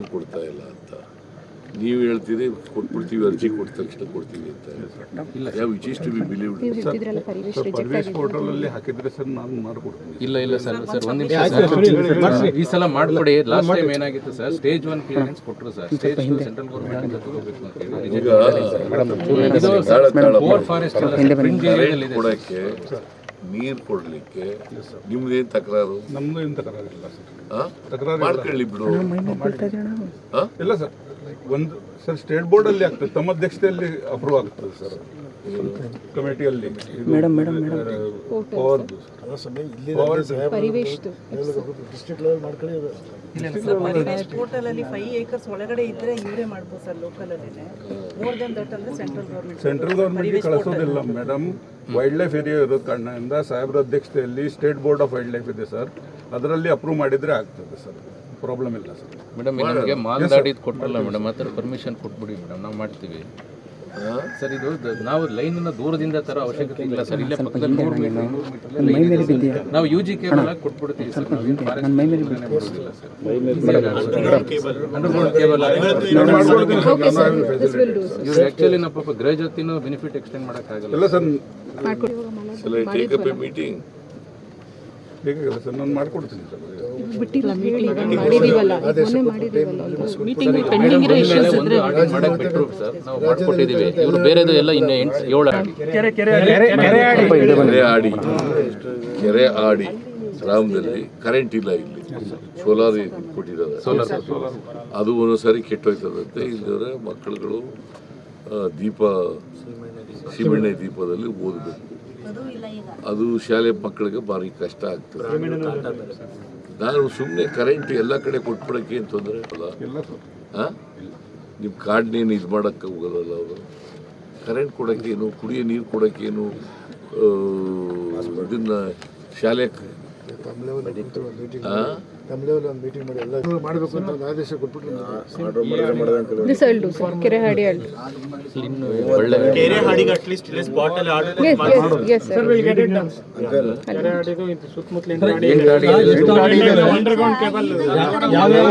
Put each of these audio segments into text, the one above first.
ಕೊಡ್ತಾ ಇಲ್ಲ ಅಂತ ನೀವು ಹೇಳ್ತೀರಿ ಕೊಟ್ಬಿಡ್ತೀವಿ, ಅರ್ಜಿ ಕೊಟ್ಟ ತಕ್ಷಣ ಕೊಡ್ತೀವಿ ಅಂತ. ಯಾವ which is to be believed? Parivesh portal ಅಲ್ಲಿ ಹಾಕಿದ್ರೆ ಸರ್ ನಾನು ಮಾಡ್ಕೊಡ್ತೀನಿ. ಇಲ್ಲ ಸರ್ ಒಂದು ನಿಮಿಷ ಈ ಸಲ ಮಾಡ್ಕೊಡಿ. ಲಾಸ್ಟ್ ಟೈಮ್ ಏನಾಗಿತ್ತು ಸರ್, ಸ್ಟೇಜ್ 1 ಕ್ಲಿಯರೆನ್ಸ್ ಕೊಟ್ಟರು ಸರ್, ಸ್ಟೇಜ್ 2 ಸೆಂಟ್ರಲ್ ಗೌರ್ಮೆಂಟ್ ಇಂದ ತಗೋಬೇಕು ಅಂತ ಹೇಳಿ ಕೊಡಕ್ಕೆ ನೀರು ಕೊಡ್ಲಿಕ್ಕೆ ನಿಮ್ದೇನು ತಕರಾರು? ನಮ್ದು ಏನು ತಕರಾರಿಲ್ಲ ಸರ್, ಮಾಡ್ಕೊಳ್ಳಿ ಬಿಡು. ಇಲ್ಲ ಸರ್, ಒಂದು ಸರ್ ಸ್ಟೇಟ್ ಬೋರ್ಡ್ ಅಲ್ಲಿ ಆಗ್ತದೆ, ತಮ್ಮ ಅಧ್ಯಕ್ಷತೆಯಲ್ಲಿ ಅಪ್ರೂವ್ ಆಗ್ತದೆ ಸರ್ ಕಮಿಟಿಯಲ್ಲಿ. ಪೋರ್ಟಲ್ ಅಲ್ಲಿ 5 acres ಒಳಗಡೆ ಇದ್ರೆ ಇವರೇ ಮಾಡ್ಬೋದು ಸರ್. ಲೋಕಲ್ ಅಲ್ಲಿ ಮೋರ್ ದನ್ ದಟ್ ಅಂದ್ರೆ ಸೆಂಟ್ರಲ್ ಗೌರ್ಮೆಂಟ್ ಕಳಿಸೋದಿಲ್ಲ ಮೇಡಮ್. ವೈಲ್ಡ್ ಲೈಫ್ ಏರಿಯಾ ಇರೋ ಕಾರಣದಿಂದ ಸಾಹೇಬ್ರ ಅಧ್ಯಕ್ಷತೆಯಲ್ಲಿ state board of wildlife ಇದೆ ಸರ್, ಅದರಲ್ಲಿ ಅಪ್ರೂವ್ ಮಾಡಿದ್ರೆ ಆಗ್ತದೆ ಸರ್, ಪ್ರಾಬ್ಲಮ್ ಇಲ್ಲ ಸರ್. ಮೇಡಮ್ ನಮಗೆ ಮಾಲ್ದಾಡಿದ್ ಕೊಟ್ಟರಲ್ಲ ಮೇಡಮ್, ಆ ಥರ ಪರ್ಮಿಷನ್ ಕೊಟ್ಬಿಡಿ ಮೇಡಮ್, ನಾವು ಮಾಡ್ತೀವಿ ಸರ್. ಇದು ನಾವು ಲೈನನ್ನು ದೂರದಿಂದ ತರೋ ಅವಶ್ಯಕತೆ ಇಲ್ಲ ಸರ್, ಇಲ್ಲೇ ಪಕ್ಕದಲ್ಲಿ 100 ಮೀಟರ್ ನಾವು UG ಕೇಬಲ್ ಆಗಿ ಕೊಟ್ಬಿಡ್ತೀವಿ ಸರ್. ಅಂಡರ್ಗ್ರೌಂಡ್ ಕೇಬಲ್ ಇವ್ರು ಆ್ಯಕ್ಚುಲಿ ನಾವು ಪಾಪ ಗೃಹ ಜೊತೆನೂ ಬೆನಿಫಿಟ್ ಎಕ್ಸ್ಟೆಂಡ್ ಮಾಡೋಕ್ಕಾಗಲ್ಲ ಸರ್. ಮೀಟಿಂಗ್ ಬೇಕಾಗಿಲ್ಲ ಸರ್, ನಾನು ಮಾಡ್ಕೊಡ್ತೀನಿ ಸರ್. ನಾವು ಮಾಡ್ಕೊಟ್ಟಿದ್ದೀವಿ. ಇವರು ಬೇರೆದು ಎಲ್ಲ ಇನ್ನು 7 ಕೆರೆ ಆಡಿ ಗ್ರಾಮದಲ್ಲಿ ಕರೆಂಟ್ ಇಲ್ಲ, ಇಲ್ಲಿ ಸೋಲಾರ್ ಕೊಟ್ಟಿದ್ದಾರೆ. ಅದು ಒಂದೊಂದ್ಸಾರಿ ಕೆಟ್ಟೋಯ್ತದಂತೆ. ಇಲ್ಲದ್ರೆ ಮಕ್ಕಳುಗಳು ದೀಪ ಸೀಮೆಣ್ಣೆ ದೀಪದಲ್ಲಿ ಓದಬೇಕು. ಅದು ಶಾಲೆ ಮಕ್ಕಳಿಗೆ ಭಾರಿ ಕಷ್ಟ ಆಗ್ತದೆ. ನಾನು ಸುಮ್ಮನೆ ಕರೆಂಟ್ ಎಲ್ಲ ಕಡೆ ಕೊಟ್ಬಿಡಕ್ಕೆ ಏನು ತೊಂದರೆ ಅಲ್ಲ. ನಿಮ್ಮ ಕಾರ್ಡ್ನೇನು ಇದು ಮಾಡೋಕ್ಕೆ ಹೋಗೋದಲ್ಲ ಅವರು. ಕರೆಂಟ್ ಕೊಡೋಕ್ಕೇನು, ಕುಡಿಯೋ ನೀರು ಕೊಡೋಕ್ಕೇನು, ಇದನ್ನ ಶಾಲೆ ಮೀಟಿಂಗ್ ಮಾಡಿ ಎಲ್ಲ ಮಾಡಬೇಕು ಅಂತ ಆದೇಶ ಕೊಟ್ಬಿಟ್ಟು ಯಾವ್ಯಾವ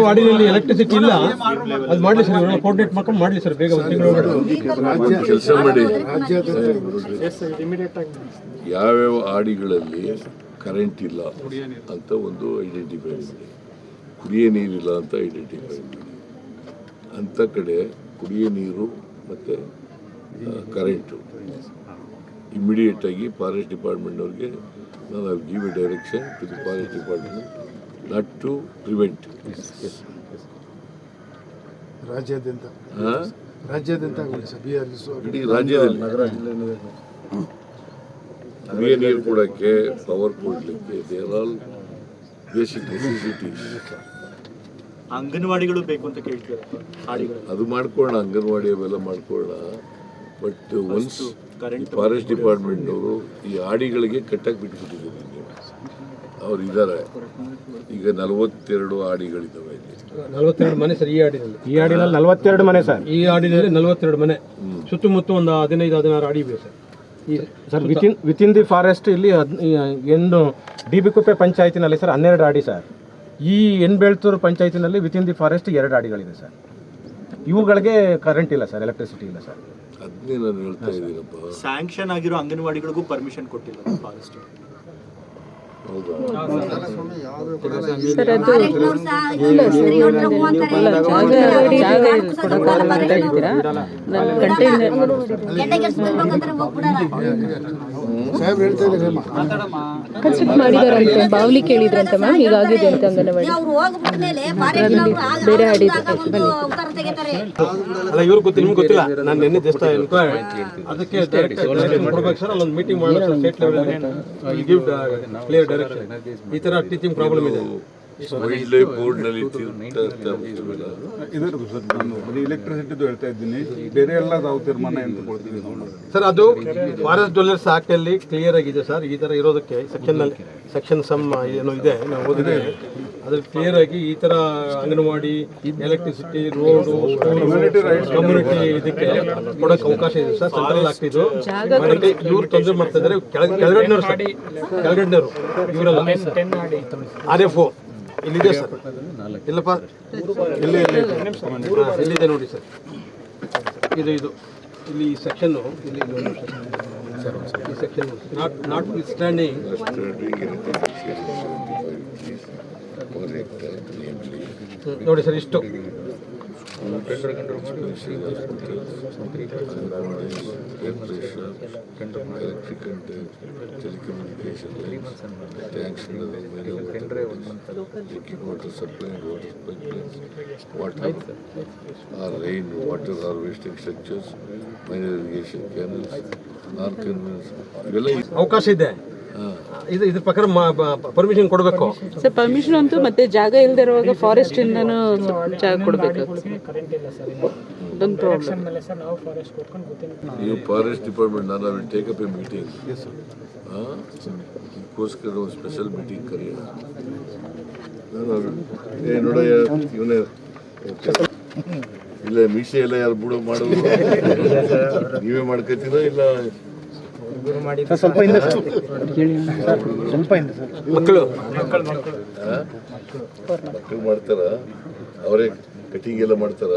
ವಾರ್ಡಿನಲ್ಲಿ ಎಲೆಕ್ಟ್ರಿಸಿಟಿ ಇಲ್ಲ ಅದು ಮಾಡ್ಲಿ ಸರ್, ಕೋಆರ್ಡಿನೇಟ್ ಮಾಡ್ಕೊಂಡು ಮಾಡ್ಲಿ ಸರ್ ಬೇಗ. ಕೆಲಸ ಮಾಡಿ. ಯಾವ್ಯಾವ ಆಡಿಗಳಲ್ಲಿ ಕರೆಂಟ್ ಇಲ್ಲ ಅಂತ ಒಂದು ಐಡೆಂಟಿಫೈ ಮಾಡಿ, ಕುಡಿಯೋ ನೀರಿಲ್ಲ ಅಂತ ಐಡೆಂಟಿಫೈ ಮಾಡಿ. ಅಂಥ ಕಡೆ ಕುಡಿಯೋ ನೀರು ಮತ್ತು ಕರೆಂಟು ಇಮಿಡಿಯೇಟಾಗಿ ಫಾರೆಸ್ಟ್ ಡಿಪಾರ್ಟ್ಮೆಂಟ್ನವ್ರಿಗೆ ನಾನು give a direction to the forest department not to prevent. ರಾಜ್ಯಾದ್ಯಂತ ಇಡೀ ರಾಜ್ಯದಲ್ಲಿ ಕುಡಿಯೋ ನೀರು ಕೊಡೋಕ್ಕೆ, ಪವರ್ ಕೊಡಲಿಕ್ಕೆ, ದೇರ್ ಆಲ್ ಬೇಸಿಕ್ ನೆಸೆಸಿಟೀಸ್. ಅಂಗನವಾಡಿಗಳು ಬೇಕು ಅಂತ ಕೇಳ್ತೀವಿ, ಅದು ಮಾಡ್ಕೊಳ್ಳೋಣ, ಅಂಗನವಾಡಿ ಅವೆಲ್ಲ ಮಾಡ್ಕೊಳ್ಳೋಣ. ಬಟ್ ಒನ್ಸ್ ಫಾರೆಸ್ಟ್ ಡಿಪಾರ್ಟ್ಮೆಂಟ್ನವರು ಈ ಆಡಿಗಳಿಗೆ ಕಟ್ಟಾಗಿ ಬಿಟ್ಬಿಟ್ಟಿದ್ದೀವಿ. ಅವ್ರು ಇದ್ದಾರೆ ಈಗ 42 ಆಡಿಗಳಿದ್ದಾವೆ ಇಲ್ಲಿ. 42 ಮನೆ ಸರ್ ಈ ಆಡಿನಲ್ಲಿ 42 ಮನೆ ಸರ್. ಈ ಆಡಿನಲ್ಲಿ 42 ಮನೆ, ಸುತ್ತಮುತ್ತ ಒಂದು 15-16 ಆಡಿ ಇವೆ sir. Sir within the forest ಇಲ್ಲಿ ಏನು DB ಕುಪ್ಪೆ ಪಂಚಾಯತಿನಲ್ಲಿ ಸರ್ 12 ಆಡಿ ಸರ್. ಈ ಬೆಳ್ತೂರು ಪಂಚಾಯತಿನಲ್ಲಿ ವಿತಿನ್ ದಿ ಫಾರೆಸ್ಟ್ 2 ಆಡಿಗಳಿದೆ ಸರ್. ಇವುಗಳಿಗೆ ಕರೆಂಟ್ ಇಲ್ಲ ಸರ್, ಎಲೆಕ್ಟ್ರಿಸಿಟಿ ಇಲ್ಲ ಸರ್. ಅದನ್ನೇ ನಾನು ಹೇಳ್ತಾ ಇದ್ದೀನಪ್ಪ. ಸ್ಯಾಂಕ್ಷನ್ ಆಗಿರೋ ಅಂಗನವಾಡಿಗಳಿಗೂ ಪರ್ಮಿಷನ್ ಕೊಟ್ಟಿಲ್ಲ ಫಾರೆಸ್ಟ್. ಮಾಡಿದಾರಂತೆ, ಬಾವ್ಲಿ ಕೇಳಿದ್ರಂತೆ ಮ್ಯಾಮ್, ಹೀಗಾಗಿದೆ ಅಂತ ಅಂಗನವಾಡಿ ಬೇರೆ ಆಡಿದ್ರು. ಅಲ್ಲ ಇವ್ರು ಗೊತ್ತಿಲ್ಲ, ನಿಮ್ಗೆ ಗೊತ್ತಿಲ್ಲ. ನಾನು ನಿನ್ನೆ ಜಸ್ಟ್ ಅದಕ್ಕೆ ಕೊಡ್ಬೇಕು ಸರ್, ಅಲ್ಲೊಂದು ಮೀಟಿಂಗ್ ಮಾಡೋದು state level give clear direction. ಈ ತರ ಟೀಚಿಂಗ್ ಪ್ರಾಬ್ಲಮ್ ಇದೆ. ವೈಲ್ಡ್ ಲೈಫ್ ಬೋರ್ಡ್ನಲ್ಲಿ ಇದರದು ಸರ್, ನಾನು ಬರೀ ಎಲೆಕ್ಟ್ರಿಸಿಟಿದು ಹೇಳ್ತಾ ಇದ್ದೀನಿ, ಬೇರೆ ಎಲ್ಲ ನಾವು ತೀರ್ಮಾನ ಎಂದು ಕೊಡ್ತೀವಿ ಸರ್. ಅದು ಫಾರೆಸ್ಟ್ ಡ್ವೆಲ್ಲರ್ಸ್ ಆಕ್ಟ್ ಅಲ್ಲಿ ಕ್ಲಿಯರ್ ಆಗಿದೆ ಸರ್. ಈ ತರ ಇರೋದಕ್ಕೆ ಸೆಕ್ಷನ್ ಸಮ್ ಏನೋ ಇದೆ, ನಾವು ಓದಿದ್ದೇವೆ. ಅದ್ರಲ್ಲಿ ಕ್ಲಿಯರ್ ಆಗಿ ಈ ತರ ಅಂಗನವಾಡಿ, ಎಲೆಕ್ಟ್ರಿಸಿಟಿ, ರೋಡು, ಕಮ್ಯುನಿಟಿ ಇದಕ್ಕೆ ಕೊಡೋಕೆ ಅವಕಾಶ ಇದೆ ಸರ್. ಸೆಂಟ್ರಲ್ ಆಗ್ತಿದ್ದು ಇವ್ರು ತೊಂದರೆ ಮಾಡ್ತಾ ಇದ್ದಾರೆ. ಕೆಳಗಡೆನವರು ಇವರೆಲ್ಲ RFO ಇಲ್ಲಿದೆ ಸರ್. ಇಲ್ಲಪ್ಪ ಇಲ್ಲಿ ಇಲ್ಲಿದೆ ನೋಡಿ ಸರ್. ಇದು ಇಲ್ಲಿ ಈ ಸೆಕ್ಷನ್ನು ಇಲ್ಲಿ ನೋಡಿ ಸರ್. ಈ ಸೆಕ್ಷನ್ ನಾಟ್ ವಿತ್ ಸ್ಟ್ಯಾಂಡಿಂಗ್ ನೋಡಿ ಸರ್ ಇಷ್ಟು telecommunication lines, tanks, water supply, water pipelines, water water harvesting structures, minor irrigation canals, non-convenience. ಅವಕಾಶ ಇದೆ. ಇದ್ರ ಪ್ರಕಾರ ಪರ್ಮಿಷನ್ ಕೊಡಬೇಕು ಸರ್. ಪರ್ಮಿಷನ್ ಅಂತೂ ಮತ್ತೆ ಜಾಗ ಇಲ್ಲದೆ ಇರುವಾಗ ಫಾರೆಸ್ಟ್ ಇಂದನೂ ಜಾಗ ಕೊಡಬೇಕು. ನೀವು ಫಾರೆಸ್ಟ್ ಡಿಪಾರ್ಟ್ಮೆಂಟ್ ನಾನು will take up A meeting. ಇದಕ್ಕೋಸ್ಕರ ಒಂದು ಸ್ಪೆಷಲ್ ಮೀಟಿಂಗ್ ಕರೆಯೋಣ. ನೋಡಯ್ಯ ಇವನೇ ಇಲ್ಲ ಮೀಸೆ ಎಲ್ಲ ಯಾರು ಬಿಡೋ ಮಾಡೋದು ನೀವೇ ಮಾಡ್ಕೊತೀರಾ ಇಲ್ಲ ಮಕ್ಕಳು ಮಾಡ್ತಾರ? ಅವರೇ ಕಟಿಂಗ್ ಎಲ್ಲ ಮಾಡ್ತಾರ?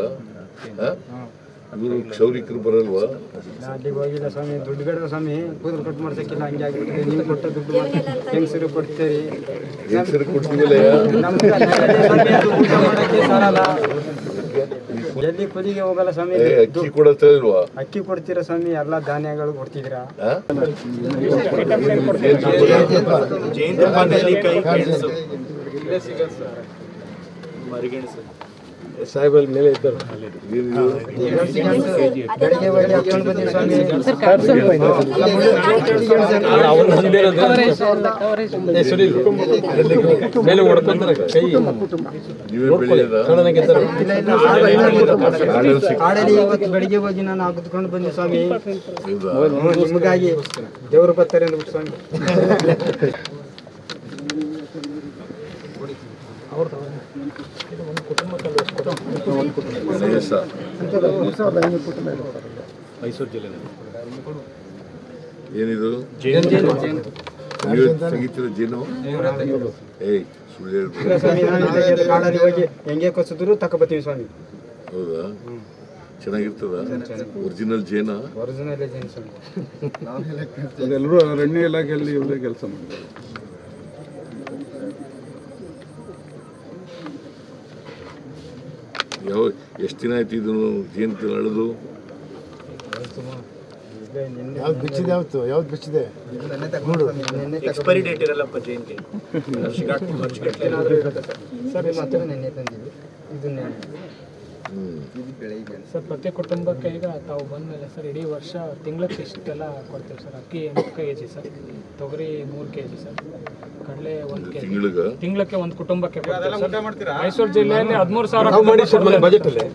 ಇವರು ಕ್ಷೌರಿಕರು ಬರಲ್ವಾ? ಹೋಗಿಲ್ಲ ಸ್ವಾಮಿ, ದುಡ್ಡು ಬೇಡ ಸ್ವಾಮಿ, ಕೂದಲು ಕಟ್ ಮಾಡ್ಸಕ್ಕಿಲ್ಲ, ಹಂಗೆ ಆಗಿಬಿಟ್ಟಿದೆ. ನೀವು ಕೊಟ್ಟ ದುಡ್ಡು ಹೆಂಗಸರು ಕೊಡ್ತೀರಿ, ಹೆಂಗಸರು ಕೊಡ್ತೀವಿಲ್ಲ, ಊಟ ಮಾಡಕ್ಕೆ ಸಾಲಲ್ಲ, ಎಲ್ಲಿ ಕೂಲಿಗೆ ಹೋಗಲ್ಲ ಸ್ವಾಮಿ. ಅಕ್ಕಿ ಕೊಡತ್ತಾ ಇಲ್ವಾ? ಅಕ್ಕಿ ಕೊಡ್ತೀರಾ ಸ್ವಾಮಿ, ಎಲ್ಲ ಧಾನ್ಯಗಳು ಕೊಡ್ತಿದ್ದೀರಾ. ಸಾಹೇಬ್ ಮೇಲೆ ಇದ್ದರು. ಬೆಳಿಗ್ಗೆ ಹೋಗಿ ಹಾಕೊಂಡು ಬಂದಿರಿ ಸ್ವಾಮಿ. ಮೇಲೆ ಹೊಡ್ಕೊಂತಾರೆ ಕೈ ಕಾಡಲ್ಲಿ ಇವತ್ತು ಬೆಳಿಗ್ಗೆ ಹೋಗಿ ನಾನು ಹಾಕಿದ್ಕೊಂಡು ಬಂದೆ ಸ್ವಾಮಿ. ನಿಮಗಾಗಿ ದೇವರು ಬರ್ತಾರೆ ಅಂದ್ಬಿಟ್ಟು ಸ್ವಾಮಿ. ಮೈಸೂರು ಜಿಲ್ಲೆ ಏನಿದು ತೆಗಿತೀರ ಜೇನು? ಏಯ್ ಸುಳ್ಳು ಹೇಳ್ಬಿಡಿ. ಸ್ವಾಮಿ, ನಾನು ಕಾಡಲ್ಲಿ ಹೋಗಿ ಹೆಂಗೆ ಕೊಸಿದ್ರು ತಗೊಬತ್ತೀವಿ ಸ್ವಾಮಿ. ಹೌದಾ? ಚೆನ್ನಾಗಿರ್ತದ? ಒರಿಜಿನಲ್ ಜೇನಾ? ಒರಿಜಿನಲ್ ಜೇನು ಸ್ವಾಮಿ. ಅದೆಲ್ಲರೂ ಅರಣ್ಯ ಇಲಾಖೆಯಲ್ಲಿ ಇವರೇ ಕೆಲಸ ಮಾಡ್ತಾರೆ. ಎಷ್ಟು ದಿನ ಆಯ್ತು ಇದನ್ನು ಜೇನು ಅಳದು? ಯಾವ್ದು ಬಿಚ್ಚಿದೆ? ಯಾವ್ದು ಬಿಚ್ಚಿದೆ? ಎಕ್ಸ್ಪೈರಿ ಡೇಟ್ ಇರಲ್ಲಪ್ಪ ಜೇನ್ಗೆ. ಸರ್ ಮತ್ತೆ ನೆನ್ನೆ ತಂದಿವಿ. ಇದು ಸರ್ ಪ್ರತಿ ಕುಟುಂಬಕ್ಕೆ ಈಗ ತಾವು ಬಂದಮೇಲೆ ಸರ್ ಇಡೀ ವರ್ಷ ತಿಂಗ್ಳಕ್ಕೆ ಇಷ್ಟೆಲ್ಲ ಕೊಡ್ತೀವಿ ಸರ್. ಅಕ್ಕಿ 3 kg ಸರ್, ತೊಗರಿ 3 kg ಸರ್, ಕಡಲೆ 1 kg. ತಿಂಗಳಕ್ಕೆ ಒಂದು ಕುಟುಂಬಕ್ಕೆ ಕೊಡ್ತೀವಿ ಸರ್. ಮೈಸೂರು ಜಿಲ್ಲೆಯಲ್ಲಿ 13,000 ಮಾಡಿ ಸರ್. ಮನೆ ಬಜೆಟಲ್ಲಿ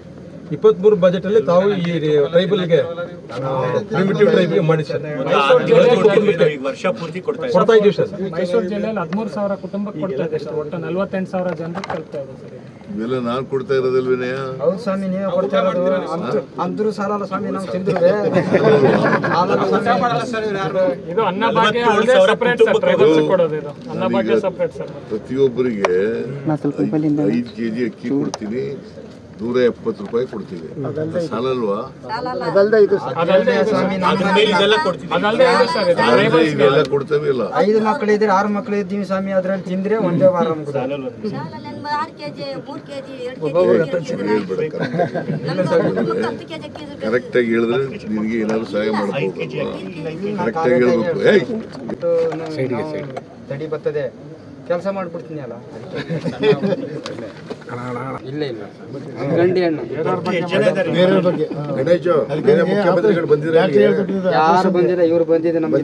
23 ಬಜೆಟಲ್ಲಿ ತಾವು ಈ ಟ್ರೈಬಲ್ಗೆ ಪ್ರಿಮಿಟಿವ್ ಟ್ರೈಬ್ಗೆ ಮಾಡಿ ಸರ್. ವರ್ಷ ಪೂರ್ತಿ ಕೊಡ್ತಾ ಇದ್ದೀವಿ ಸರ್. ಮೈಸೂರು ಜಿಲ್ಲೆಯಲ್ಲಿ 13,000 ಕುಟುಂಬಕ್ಕೆ ಕೊಡ್ತಾ ಇದೆ ಸರ್. ಒಟ್ಟು 48,000 ಜನರಿಗೆ ತಲುಪ್ತಾ ಇದೆ ಸರ್. ಇವೆಲ್ಲ ನಾನು ಕೊಡ್ತಾ ಇರೋದಲ್ವೇನೆಯ? ಹೌದು ಸ್ವಾಮಿ, ನೀವೇ ಕೊಡ್ತಾ ಇರೋದು. ಅಂದ್ರು ಸಾಲಲ್ಲ ಸ್ವಾಮಿ, ನಾವು ತಿಂದ್ರು ಇದು ಅನ್ನಭಾಗ್ಯ ಸಪರೇಟ್ ಸರ್. ಟ್ರೈಬಲ್ಸ್ ಕೊಡೋದು ಇದು ಅನ್ನಭಾಗ್ಯ ಸಪರೇಟ್ ಸರ್. ಪ್ರತಿಯೊಬ್ಬರಿಗೆ 5 kg ಅಕ್ಕಿ ಕೊಡ್ತೀನಿ, 170 ರೂಪಾಯಿ ಕೊಡ್ತೀವಿ. ಸಾಲಲ್ವಾ? ಅದಲ್ದೆ ಇದು ಇದೆಲ್ಲ ಕೊಡ್ತೇವೆ ಇಲ್ಲ. 5 ಮಕ್ಕಳು ಇದ್ರೆ 6 ಮಕ್ಕಳು ಇದ್ದೀವಿ ಸ್ವಾಮಿ. ಅದ್ರಲ್ಲಿ ತಿಂದ್ರೆ ಒಂದೇ ವಾರ ಕರೆಕ್ಟಾಗಿ ಹೇಳಿದ್ರೆ ನಿನಗೆ ಏನಾದ್ರು ಸಹಾಯ ಮಾಡ್ಬೋದು. ಕರೆಕ್ಟಾಗಿ ಹೇಳ್ಬೇಕು. ತಡಿ ಬರ್ತದೆ, ಕೆಲಸ ಮಾಡ್ಬಿಡ್ತೀನಿ ಅಲ್ಲ. ಇಲ್ಲ ಇಲ್ಲ ಗಂಡಿ ಹಣ್ಣು ಯಾರು ಬಂದಿಲ್ಲ, ಇವ್ರು ಬಂದಿದೆ. ನಮ್ಗೆ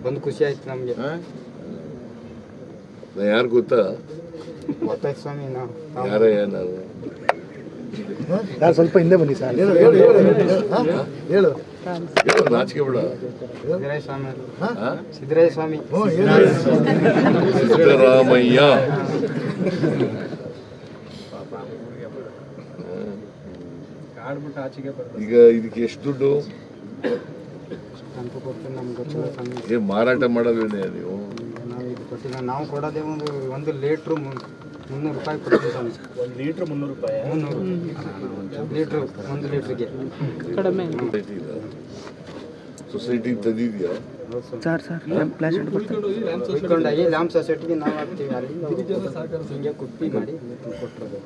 ಬಂದು ಖುಷಿ ಆಯ್ತು ನಮ್ಗೆ. ಯಾರು ಗೊತ್ತಾ? ಗೊತ್ತಾಯ್ತು ಸ್ವಾಮಿ. ಯಾರ ನಾನು ಸ್ವಲ್ಪ ಹಿಂದೆ ಬನ್ನಿ ಸರ್. ಹೇಳು ನಾಚಿಕೆ ಬಿಡ. ಸಿದ್ದರಾಯ ಸ್ವಾಮಿ. ಸಿದ್ದರಾಯ ಸ್ವಾಮಿ, ಸಿದ್ದರಾಮಯ್ಯ. ಈಗ ಇದಕ್ಕೆ ಎಷ್ಟು ದುಡ್ಡು? ಅಂತ ಕೊಡ್ತೀನಿ, ನಮ್ಗೆ ಗೊತ್ತಿಲ್ಲ ಸ್ವಾಮಿ. ಮಾರಾಟ ಮಾಡೋದೇನೆ ನೀವು? ನಾವು ಇದು ಕೊಟ್ಟಿಲ್ಲ. ನಾವು ಕೊಡೋದೇ ಒಂದು ಲೀಟ್ರು 300 ರೂಪಾಯಿ ಕೊಡ್ತೀವಿ ಸ್ವಾಮಿ. 1 ಲೀಟ್ರ್ 300 ರೂಪಾಯಿ. 300 ಲೀಟ್ರ್ 1 ಲೀಟ್ರಿಗೆ ಕಡಿಮೆ ಸೊಸೈಟಿ ತಂದಿದ್ಯಾ? ಇಟ್ಕೊಂಡಾಗಿ ಲ್ಯಾಂಪ್ ಸೊಸೈಟಿಗೆ ನಾವು ಹಾಕ್ತೀವಿ, ಅಲ್ಲಿ ಹಿಂಗೆ ಕುಪ್ಪಿ ಮಾಡಿ ಕೊಟ್ಟರು.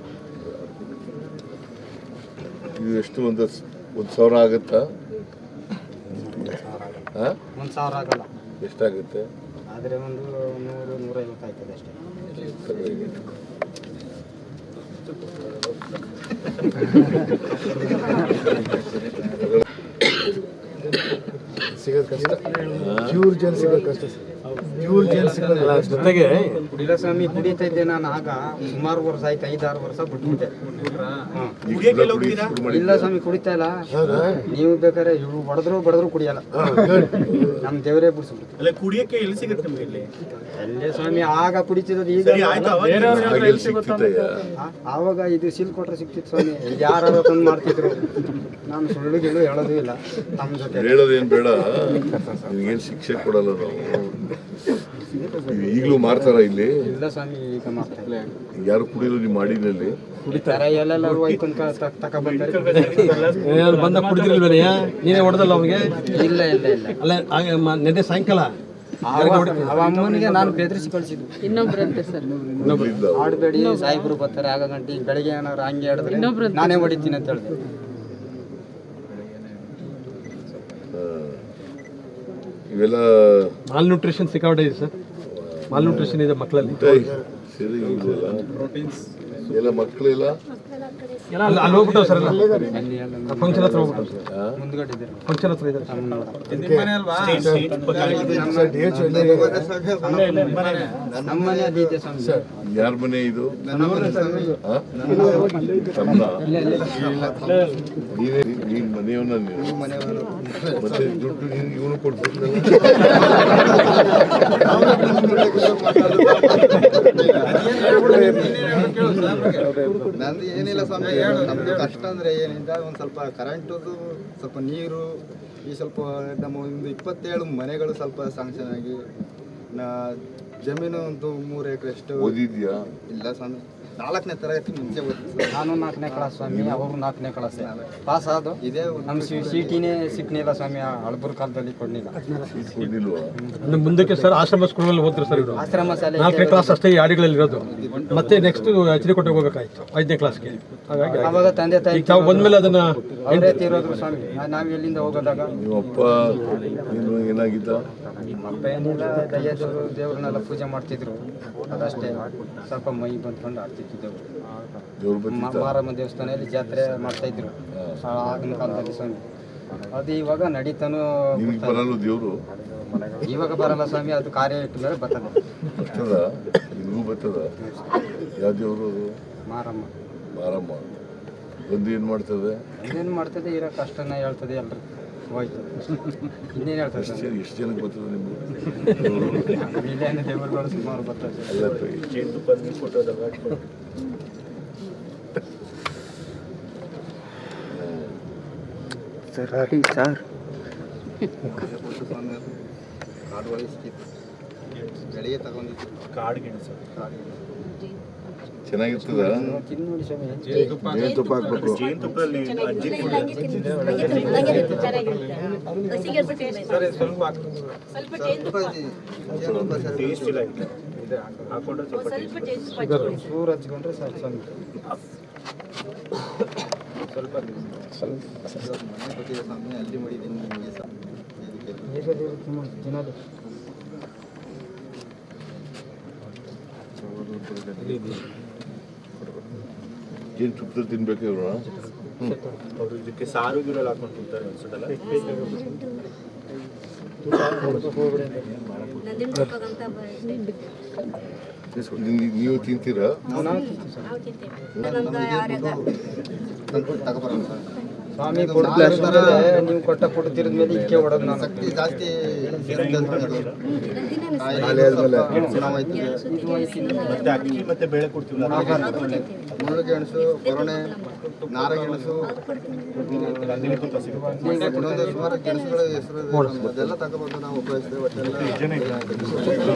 ಇದು ಎಷ್ಟು ಒಂದು 1,000 ಆಗುತ್ತಾ? 1,000 ಆಗಲ್ಲ, ಎಷ್ಟಾಗುತ್ತೆ? ಆದರೆ ಒಂದು 100-150 ಆಯ್ತದೆ ಅಷ್ಟೇ. ಸಿಗೋದು ಕಷ್ಟ, ಪ್ಯೂರ್ ಜೆಲ್ ಸಿಗೋದು ಕಷ್ಟ ಸರ್. ಪ್ಯೂರ್ ಜೆಲ್ ಸಿಗೋದಿಲ್ಲ. ಜೊತೆಗೆ ಕುಡಿಲ ಸ್ವಾಮಿ ಕುಡಿತಾ ಇದ್ದೆ ನಾನು, ಆಗ ಸುಮಾರು ವರ್ಷ ಆಯ್ತು, 5-6 ವರ್ಷ ಬಿಟ್ಬಿಟ್ಟೆ. ಕುಡಿಯಕ್ಕೆಲ್ಲ ಹೋಗ್ತೀರಾ? ಇಲ್ಲ ಸ್ವಾಮಿ ಕುಡಿತಾ ಇಲ್ಲ. ನೀವು ಬೇಕಾದ್ರೆ ಇವು ಬಡದ್ರು ಕುಡಿಯಲ್ಲ, ನಮ್ಮ ದೇವರೇ ಬಿಡಿಸ್ಬಿಟ್ಟು. ಅಲ್ಲ ಕುಡಿಯಕ್ಕೆ ಎಲ್ಲಿ ಸಿಗುತ್ತೆ ನಿಮಗೆ ಇಲ್ಲಿ? ಅಲ್ಲೇ ಸ್ವಾಮಿ ಆಗ ಕುಡಿತಿರೋದು, ಈಗ ಸರಿ ಆಯ್ತು, ಅವಾಗ ಹಾಗೆಲ್ಲ ಸಿಗ್ತಿತ್ತಯ್ಯ? ಆವಾಗ ಇದು ಸೀಲ್ ಕೊಟ್ರೆ ಸಿಕ್ತಿತ್ತು ಸ್ವಾಮಿ, ಯಾರು ತಂದು ಮಾಡ್ತಿದ್ರು. ನಾನು ಸುಳ್ಳು ಗಿಳ್ಳು ಹೇಳೋದು ಇಲ್ಲ ನಮ್ಮ ಜೊತೆ. ಹೇಳೋದೇನು ಬೇಡ, ನಿನಗೇನು ಶಿಕ್ಷೆ ಕೊಡಲ್ಲ ನಾವು. ಈಗಲೂ ಮಾರ್ತಾರ ಇಲ್ಲಿ? ಇಲ್ಲ ಸ್ವಾಮಿ, ಈಗ ಮಾಡ್ತಾ ಇಲ್ಲ. ಯಾರು ಕುಡಿಯೋದು ನಿಮ್ಮ ಮಾಡಿನಲ್ಲಿ? ಕುಡಿತಾರೆ, ಎಲ್ಲೆಲ್ಲರೂ ಐಕೊಂಡ್ ತಗೊಬಂತಾರೆ. ಬಂದ ಕುಡಿದಿಲ್ವೇನೆಯಾ? ನೀನೇ ಹೊಡೆದಲ್ಲ ಅವನಿಗೆ? ಇಲ್ಲ ಇಲ್ಲ ಇಲ್ಲ, ಅಲ್ಲ ನೆನ್ನೆ ಸಾಯಂಕಾಲ ಅವ ಅಮ್ಮನಿಗೆ ನಾನು ಬೆದರಿಸಿ ಕಳಿಸಿದ್ದು. ಇನ್ನೊಬ್ರಂತೆ ಸರ್, ಆಡಬೇಡಿ ಸಾಯಿಬ್ರು ಬರ್ತಾರೆ ಆಗ ಗಂಟೆ, ಬೆಳಗ್ಗೆ ಏನಾರು ಹಂಗೆ ಆಡಿದ್ರೆ ನಾನೇ ಹೊಡಿತೀನಿ ಅಂತ ಹೇಳಿದೆ. ಇವೆಲ್ಲ ಮಾಲ್ ನ್ಯೂಟ್ರಿಷನ್ ಸಿಕ್ಕಾಪಟ್ಟೆ ಇದೆ ಸರ್. ಮಾಲ್ ನ್ಯೂಟ್ರಿಷನ್ ಇದೆ ಮಕ್ಕಳಲ್ಲಿ. ಸರಿ, ಎಲ್ಲ ಮಕ್ಕಳೆಲ್ಲ ಅಲ್ಲಿ ಹೋಗ್ಬಿಟ್ಟವ್ ಸರ್, ಫಂಕ್ಷನ್ ಹತ್ರ ಹೋಗ್ಬಿಟ್ಟವ್ ಸರ್. ಮುಂದ್ಗಡೆ ಇದೆ ಫಂಕ್ಷನ್ ಹತ್ರ ಇದ್ದಾರೆ. ನಮ್ಮ ಮನೆ ಅದು ಇದೆ ಸ್ವಾಮಿ. ಯಾರ ಮನೆ ಇದು? ನೀನ್ ಮನೆಯವನ್ನ ನೀನು? ಮತ್ತೆ ದುಡ್ಡು ಇವನು ಕೊಡ್ತಿದ್ದಲ್ಲ? ನಂದು ಏನಿಲ್ಲ ಸ್ವಾಮಿ, ನಮ್ಗೆ ಕಷ್ಟ ಅಂದ್ರೆ ಏನಿಲ್ಲ, ಒಂದು ಸ್ವಲ್ಪ ಕರೆಂಟದು, ಸ್ವಲ್ಪ ನೀರು, ಈ ಸ್ವಲ್ಪ ನಮ್ಮ ಒಂದು 27 ಮನೆಗಳು ಸ್ವಲ್ಪ ಸ್ಯಾಂಕ್ಷನ್ ಆಗಿ, ಜಮೀನು ಒಂದು 3 ಎಕರೆ ಅಷ್ಟು. ಓದಿದ್ಯಾ? ಇಲ್ಲ ಸ್ವಾಮಿ, 4ನೇ ತರಗತಿ ಮುಂಚೆ ಓದಿದ್ದೆ. ನಾನು 4ನೇ ಕ್ಲಾಸ್ ಸ್ವಾಮಿ, ಅವರು 4ನೇ ಕ್ಲಾಸ್ ಪಾಸ್ ಆದ. ಇದೇ ನಮ್ಮ ಸಿಟಿನೇ ಸಿಕ್ನಿಲ್ಲ ಸ್ವಾಮಿ, ಹಳಬರ್ ಕಾಲದಲ್ಲಿ ಕೊಡ್ಲಿಲ್ಲ. ಕೊಡ್ಲಿಲ್ವಾ? ಮುಂದಕ್ಕೆ ಸರ್ ಆಶ್ರಮ ಸ್ಕೂಲಲ್ಲಿ ಹೋದ್ರು ಸರ್ ಇವರು. ಆಶ್ರಮ ಶಾಲೆ 4ನೇ ಕ್ಲಾಸ್ ಅಷ್ಟೇ ಈ ಆಡಿಗಳಲ್ಲಿ ಇರೋದು. ಮತ್ತೆ ನೆಕ್ಸ್ಟ್ HD ಹೋಗ್ಬೇಕಾಯ್ತು 5ನೇ ಕ್ಲಾಸ್ಗೆ. ಹಾಗಾಗಿ ಅವಾಗ ತಂದೆ ತಾಯಿ ಈಗ ತಾವು ಬಂದ್ಮೇಲೆ ಅದನ್ನ ಅವರೇ ತೀರೋದ್ರು ಸ್ವಾಮಿ. ನಾವು ಎಲ್ಲಿಂದ ಹೋಗೋದಾಗ ನಿಮ್ಮಪ್ಪ ನೀನು ಏನಾಗಿದ್ದ? ಅಪ್ಪ ಏನಿಲ್ಲ, ದೇವ್ರನ್ನೆಲ್ಲ ಪೂಜೆ ಮಾಡ್ತಿದ್ರು, ಅದಷ್ಟೇ. ಸ್ವಲ್ಪ ಮೈ ಬಂದ್ಕೊಂಡು ಆಡ್ತಿತ್ತು ದೇವ್ರು. ಮಾರಮ್ಮ ದೇವಸ್ಥಾನದಲ್ಲಿ ಜಾತ್ರೆ ಮಾಡ್ತಾ ಇದ್ರು ಆಗಿನ ಕಾಲದಲ್ಲಿ ಸ್ವಾಮಿ. ಅದು ಇವಾಗ ನಡೀತಾನು ಬರಲ್ಲ ದೇವರು? ಇವಾಗ ಬರಲ್ಲ ಸ್ವಾಮಿ, ಅದು ಕಾರ್ಯ ಇಟ್ಟ ಮೇಲೆ ಬರ್ತದೆ. ಬರ್ತದ? ನಿಮಗೂ ಬರ್ತದ? ಯಾವ ದೇವರು ಅದು? ಮಾರಮ್ಮ. ಮಾರಮ್ಮ ಬಂದು ಏನು ಮಾಡ್ತದೆ? ಇನ್ನೇನು ಮಾಡ್ತದೆ, ಇರೋ ಕಷ್ಟನ ಹೇಳ್ತದೆ, ಎಲ್ರು ಹೋಯ್ತು. ಇನ್ನೇನು ಹೇಳ್ತದೆ ಎಷ್ಟು ಜನಕ್ಕೆ ಬರ್ತದೆ ನಿಮ್ಗೆ? ಇಲ್ಲೇನು ದೇವರುಗಳು ಸುಮಾರು ಬರ್ತದೆ. ಅಲ್ಲ ಜೇನುತುಪ್ಪ ನೀರು ಕೊಟ್ಟೋದಲ್ಲ. ಸರ್ ಕಾಡು ಒಳಗೆ ಸಿಕ್ಕಿತ್ತು, ಬೆಳಿಗ್ಗೆ ತಗೊಂಡಿತ್ತು. ಕಾಡು ಗೆಣಸು ಚೆನ್ನಾಗಿರ್ತದ? ತಿಂದು ನೋಡಿ ಸ್ವಾಮಿ. ಜೇನುತುಪ್ಪ ಹಾಕ್ಬೇಕು. ಜೇನುತುಪ್ಪದಲ್ಲಿ ಅಜ್ಜಿ ಟೇಸ್ಟ್ ಇಲ್ಲ, ಹಾಕೊಂಡ್ರೆ ಸ್ವಲ್ಪ ಚೂರು ಹಚ್ಕೊಂಡ್ರೆ ಸಾಕು ಸ್ವಾಮಿ. ಸ್ವಲ್ಪ ಮನೆ ಕೊಟ್ಟಿದೆ ಸ್ವಾಮಿ, ಅಲ್ಲಿ ಮಾಡಿದ್ದೀನಿ ನಿಮಗೆ ತಿನ್ನೋದು. ಜೇನುತುಪ್ಪದಲ್ಲಿ ತಿನ್ಬೇಕು ಇವ್ರು? ಅವರು ಇದಕ್ಕೆ ಸಾರು ಗಿರಲ್ಲಿ ಹಾಕೊಂಡು ತಿಂತಾರೆ ಅನ್ಸುತ್ತಲ್ಲ. ನೀವು ತಿಂತೀರಾ? ತಗೊಬರೋಣ ಸರ್. ಸ್ವಾಮಿ ನೀವು ಕೊಟ್ಟ ಫುಡ್ ತಿರಿದ ಮೇಲೆ ಇದಕ್ಕೆ ಹೊಡೋದು ನಾನು. ಶಕ್ತಿ ಜಾಸ್ತಿ ಮತ್ತೆ ಅಕ್ಕಿ ಮತ್ತೆ ಬೇಳೆ ಕೊಡ್ತೀವಿ. ಮುಳ್ಳುಗೆಣಸು, ಕೊರೊಣೆ, ನಾರಗೆಣಸು, ಇನ್ನೊಂದು ಸುಮಾರು ಗೆಣಸುಗಳ ಹೆಸರು ಅದೆಲ್ಲ ತಗೊಬಂದು ನಾವು ಉಪಯೋಗಿಸ್ತೇವೆ.